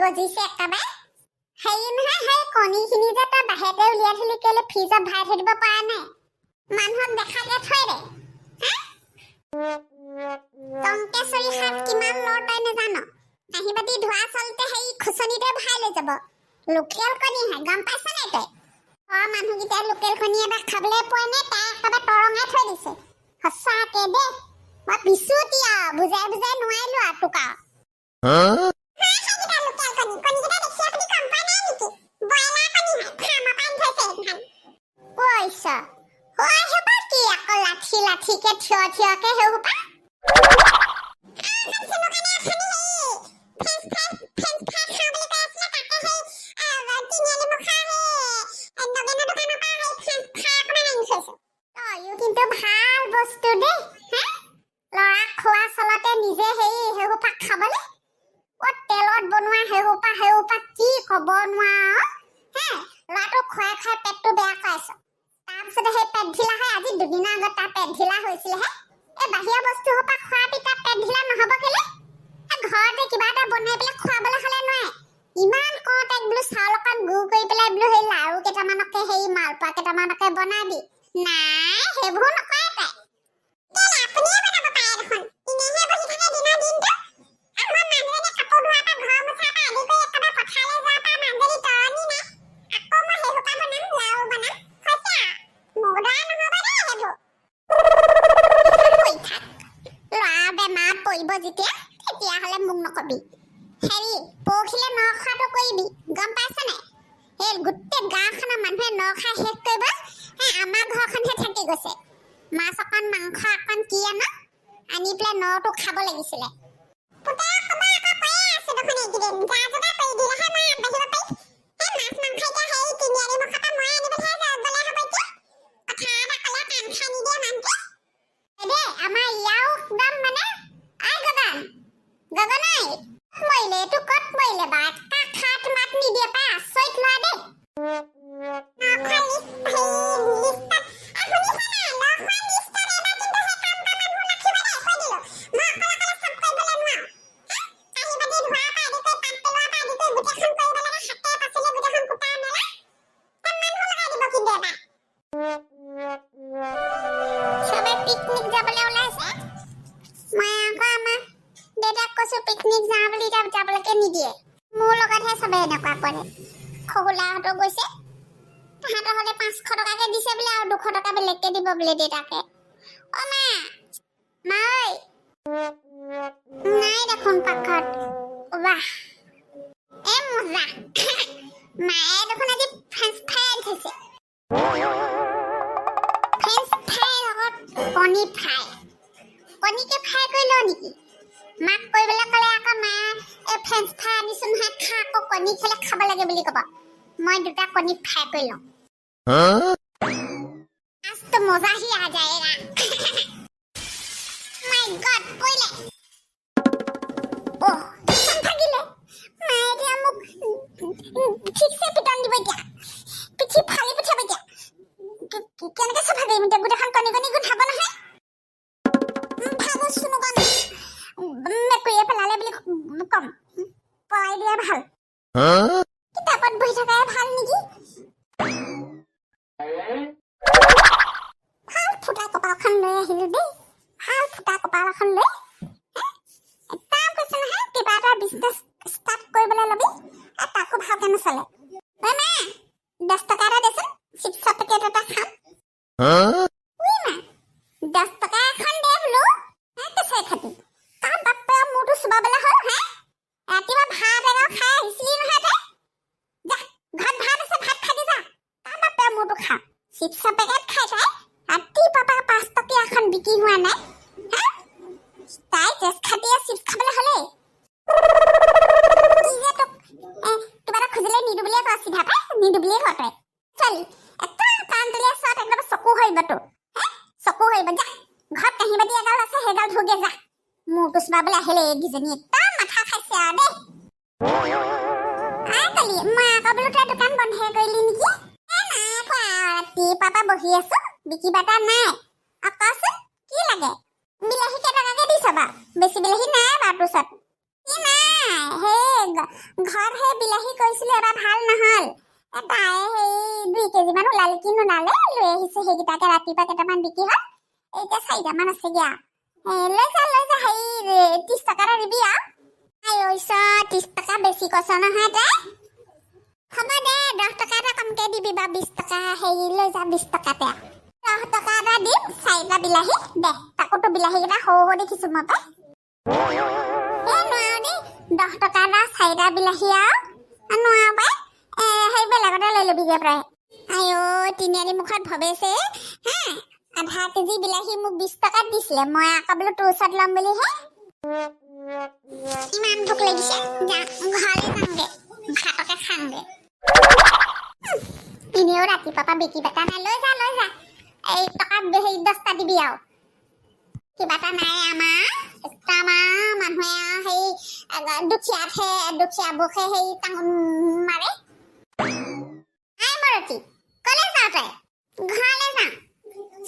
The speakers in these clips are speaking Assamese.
গজিছে একেবাৰে হেৰি নহয় সেই কণীখিনি যে তই বাহিৰতে উলিয়াই থলি কেলে ফ্ৰিজত ভৰাই থৈ দিব পৰা নাই মানুহক দেখাকে থৈ দে টংকেশ্বৰী শাক কিমান লৰ তই নাজানো কাঁহী বাতি ধোৱা চলতে সেই খুচনিতে ভৰাই লৈ যাব লোকেল কণী হে গম পাইছ নাই তই মানুহকেইটা লোকেল কণী এবাৰ খাবলৈ পোৱা নাই তাই একেবাৰে তৰঙাই থৈ দিছে সঁচাকে দে মই বিচুতীয়া বুজাই বুজাই নোৱাৰিলো আৰু তোক লাঠিকে থিয় থিয়কে হেউপা কিন্তু ভাল বস্তু দেই লৰা খোৱা চলতে নিজে হেউপা খাবলে তেলত বনোৱা হেউপা কি কব নোৱাৰো ল'ৰাটো খুৱাই খুৱাই পেটটো বেয়া কৰাইছ তাৰপিছতে সেই পেট ঢিলা হয় আজি দুদিনৰ আগত তাৰ পেট ঢিলা হৈছিলেহে এই বাহিৰা বস্তু সোপা খোৱাৰ পিছত পেট ঢিলা নহ'ব কেলে ঘৰতে কিবা এটা বনাই পেলাই খুৱাবলৈ হ'লে নোৱাৰে ইমান কওঁ তাইক বোলো চাউল অকণ গুড় কৰি পেলাই বোলো সেই লাৰু কেইটামানকে সেই মালপোৱা কেইটামানকে বনাই দি নাই সেইবোৰ নকৰে তাই আপুনিয়ে বনাব পাৰে দেখোন এনেহে বহি থাকে দিনৰ দিনটো আমাৰ মানুহজনে কাপোৰ ধোৱাৰ পৰা ঘৰ মোচাৰ পৰা আদি কৰি একেবাৰে পথাৰলৈ যোৱাৰ পৰা মানুহজনী তৰণি নাই আকৌ মই সেই সোপা বনাম লাৰু বনাম পৰিব যেতিয়া তেতিয়াহ'লে মোক নকবি হেৰি পৰখিলে ন খোৱাটো কৰিবি গম পাইছ নাই সেই গোটেই গাঁওখনৰ মানুহে ন খাই শেষ কৰিব আমাৰ ঘৰখনহে থাকি গৈছে মাছ অকণ মাংস অকণ কি আনি পেলাই নটো খাব লাগিছিলে পিকনিক যাওঁ বুলি যাবলৈকে নিদিয়ে মোৰ লগতহে চবে এনেকুৱা কৰে খগুলাহঁতো গৈছে তাহাঁতৰ হ'লে 500 টকাকে দিছে বোলে আৰু 200 টকা বেলেগকে দিব বোলে দেউতাকে অ মা নাই দেখোন পাকঘৰত বাহ এ মজা মায়ে দেখোন আজি ফ্ৰেঞ্চ ফ্ৰাই আনিছে ফ্ৰেঞ্চ ফ্ৰাই লগত কণী ফ্ৰাই কণীকে ফ্ৰাই কৰি লওঁ নেকি মাক কৰিবলৈ ক'লে আকৌ মা এই ফ্ৰেঞ্চ ফ্ৰাই আনিছো নহয় খা আকৌ কণী খালে খাব লাগে বুলি ক'ব মই দুটা কণী ফ্ৰাই কৰি লওঁ आज तो मजा ही आ जाएगा माय गॉड पहिले ओह संभागिले माय দিয়া মোক ঠিকছে পিটন দিব দিয়া পিঠি ফালি পঠাব দিয়া কেনেকৈ সভাগে মিটা গুটাখন কণী কণী গুঠাব নহয় ভাগো শুনো গান মেকুয়ে পেলালে বুলি কম পলাই দিয়া ভাল কিতাপত বহি থকাই ভাল নেকি ফুটা কপালখন লৈ আহিলো দেই ভাল ফুটা কপালখন লৈ একদম কৈছে নহয় কিবা এটা বিজনেছ ষ্টাৰ্ট কৰিবলৈ ল'বি আৰু তাকো ভালকৈ নচলে ঐ মা 10 টকা এটা দেচোন চিপছৰ পেকেট এটা খাম উই মা 10 টকা এখন দে বোলো কেঁচাই খাতি তাৰ বাপে মোৰটো চুবাবলৈ হ'ল ৰাতিপুৱা ভাত এগাল খাই আহিছিলি নহয় তই যা ঘৰত ভাত আছে ভাত খাই যা তাৰ বাপে মোৰটো খা চিপছৰ পেকেট খাই তাই ৰাতি পাপা 5 টকীয়া এখন বিক্ৰী হোৱা নাই তাই তেজ খাটিয়ে চিপছ খাবলৈ হ'লে কি যে তোক কিবা এটা খুজিলে নিদু বুলিয়ে কয় চিধা পাই নিদু বুলিয়ে কয় তই চলি একদম কাণ তলীয়া চোৱাত একদম চকু হৰিব তোৰ চকু হৰিব যা ঘৰত কাঁহী বাতি এগাল আছে সেইগাল ধুগে যা মোৰটো চুবাবলৈ আহিলে এইকেইজনী একদম মাথা খাইছে আৰু দেই কালি মই আকৌ বোলো তই দোকান বন্ধহে কৰিলি নেকি নাই কোৱা ৰাতিপুৱাৰ পৰা বহি আছো বিকি বাটা নাই কচোন কি লাগে বিলাহী কেইটকাকে দিছ বাৰু বেছি বিলাহী নাই বাৰু তোৰ ওচৰত ঘৰত সেই বিলাহী কৰিছিলো এবাৰ ভাল নহল তাই সেই 2 কেজি মান ওলালে কি নোলালে লৈ আহিছে সেইকেইটাকে ৰাতিপুৱা কেইটামান বিক্ৰী হ'ল এতিয়া 4টামান আছে গিয়া লৈ যা সেই 30 টকা এটা দিবি আৰু আই 30 টকা বেছি কৈছ নহয় তাই হ'ব দে 10 টকা এটা কমকে দিবি বা 20 টকা হেৰি লৈ যা 20 টকাতে 10 টকা এটা দিম 4টা বিলাহী দে তাকোতো বিলাহী কেইটা সৰু দেখিছো মই পাই নোৱাৰো দেই 10 টকা এটা 4টা বিলাহী আৰু নোৱাৰো পাই সেই বেলেগতে লৈ ল'বিগে প্ৰায় আইঅ তিনিআলি মুখত ভবেছে হা আধা কেজি বিলাহী মোক 20 টকাত দিছিলে মই আকৌ বোলো তোৰ ওচৰত ল'ম বুলিহে ইমান ভোক লাগিছে যা ঘৰলৈ যামগে ভাতকে খামগে এনেও ৰাতিপুৱা পৰা বিকি বাটা নাই লৈ যা এই টকা সেই 10টা দিবি আৰু কিবা এটা নাই আমাৰ মানুহে সেই দুখীয়াবোৰকে সেই টাঙন মাৰে আই মৰতি কলে যাওঁ তই ঘৰলৈ যাওঁ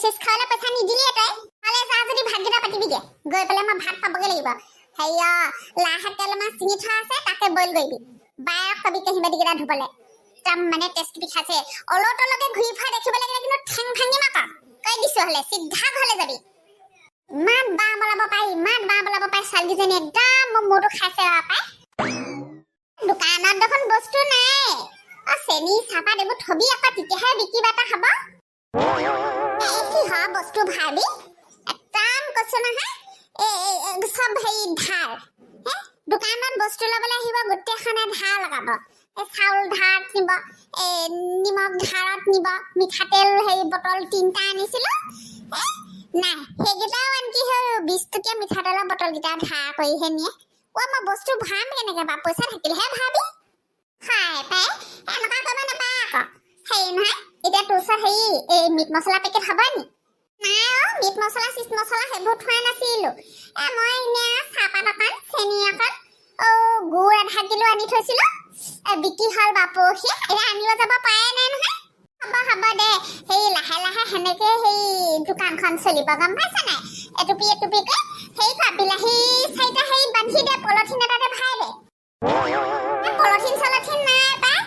চিজ খাবলৈ পইচা নিদিলি তই ঘৰলৈ যা যদি ভাতকেইটা পাতিবিগে গৈ পেলাই মই ভাত পাবগৈ লাগিব সেয়া লাই শাক কেইটামান চিঙি থোৱা আছে তাকে বইল কৰিবি বায়ক কবি কাঁহী বাতিকেইটা ধুবলৈ একদম মানে টেষ্ট পিঠাছে অলপ তলকে ঘূৰি ফুৰা দেখিব লাগিলে কিন্তু ঠেং ভাঙি মাতা কৈ দিছো হ'লে চিধা ঘৰলৈ যাবি ইমান বাঁহ বলাব পাই ছোৱালীজনী একদম মোৰ মূৰটো খাইছে পাই দোকানত দেখোন বস্তু নাই চেনি চাহপাত এইবোৰ থবি আকৌ তেতিয়াহে বিক্ৰী বাটা খাব কিহৰ বস্তু ভাবি একদম কৈছো নহয় চব হেৰি ধাৰ দোকানত বস্তু ল'বলৈ আহিব গোটেইখনে ধাৰ লগাব চাউল ধাৰত নিব নিমখ ধাৰত নিব মিঠাতেল হেৰি বটল 3টা আনিছিলো নাই সেইকেইটাও আনকি সেই 20 টকীয়া মিঠাতেলৰ বটলকেইটা ধাৰ কৰিহে নিয়ে মই বস্তু ভৰাম কেনেকে বা পইচা থাকিলেহে ভাবি খাই পাই এনেকুৱা কৰিব নাপায় আকৌ হেৰি নহয় এতিয়া তোৰ ওচৰত হেৰি এই মিট মছলা পেকেট হ'ব নি নাই মিট মছলা চিট মছলা সেইবোৰ থোৱা নাছিলো মই এনে চাহপাত অকণ চেনি অকণ গুড় আধা কিলো আনি থৈছিলো বিক্ৰী হ'ল বা পৰহি এতিয়া আনিব যাব পাৰে নাই নহয় হ'ব দে সেই লাহে সেনেকে সেই দোকানখন চলিব গম পাইছা নাই এটুপিকে সেই বিলাহী 4টা সেই বান্ধি দে পলিথিন এটাতে ভৰাই দে পলিথিন চলথিন নাই পাই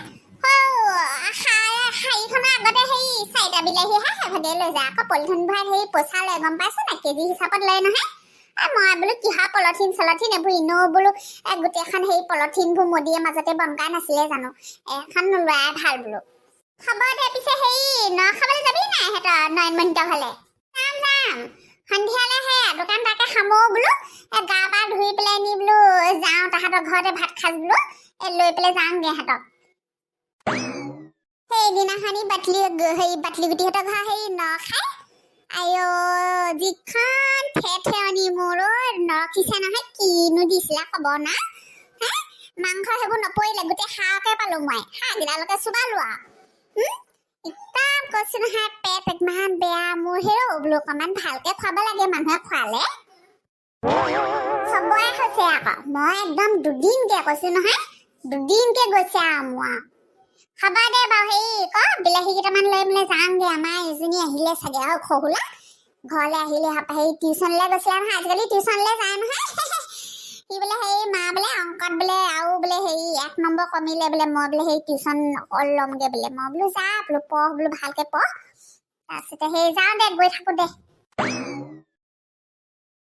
শাৰীখনৰ আগতে সেই 4টা বিলাহীহে সেইভাগে লৈ যায় আকৌ পলিথিন ভৰাই সেই পইচা লয় গম পাইছা নাই কেজি হিচাপত লয় নহয় মই বোলো কিহৰ পলিথিন চলথিন এইবোৰ ইনো বোলো গোটেইখন সেই পলিথিনবোৰ মদিয়ে মাজতে বনকাই নাছিলে জানো এখন নোলোৱাই ভাল বোলো হ'ব দে পিছে সেই খাবলৈ যাবি নাই সিহঁতৰ নয়নমণিহঁতৰ ঘৰলৈ যাম সন্ধিয়ালৈ দোকান তাকে খামো বোলো গা পা ধুই পেলাই নি বোলো যাওঁ তাহাঁতৰ ঘৰতে ভাত খাজ বোলো লৈ পেলাই যাওঁগে সিহঁতক সেইদিনাখনি বাটলি গুটিহঁতৰ ঘৰ হেৰি খাই আইঅ যিখন ঠেঠেৰণি মোৰ নৰখিছে নহয় কিনো দিছিলে খবৰ না মাংস সেইবোৰ নপৰিলে গোটেই হাঁহকে পালো মই হাঁহকেইটালৈকে চুবালো একদম কৈছো নহয় পেট ইমান বেয়া মোৰ বোলো অকণমান ভালকে খুৱাব লাগে মানুহে খোৱালে চবৰে হৈছে আকৌ মই একদম দুদিনকে কৈছো নহয় দুদিনকে গৈছে মোৰ হ'ব দে বাৰু হেৰি বিলাহী কেইটামান লৈ মেলি যাওঁগে আমাৰ এজনী আহিলে চাগে আৰু খহুলা ঘৰলৈ আহিলে হেৰি টিউচনলৈ গৈছিলে নহয় আজিকালি টিউচনলৈ যায় নহয় সি বোলে সেই মা বোলে অংকত বোলে আৰু বোলে হেৰি 1 নম্বৰ কমিলে বোলে মই বোলে সেই টিউচন ল'মগে বোলে মই বোলো যা বোলো পঢ় বোলো ভালকে পঢ় তাৰপিছতে সেই যাওঁ দে গৈ থাকো দে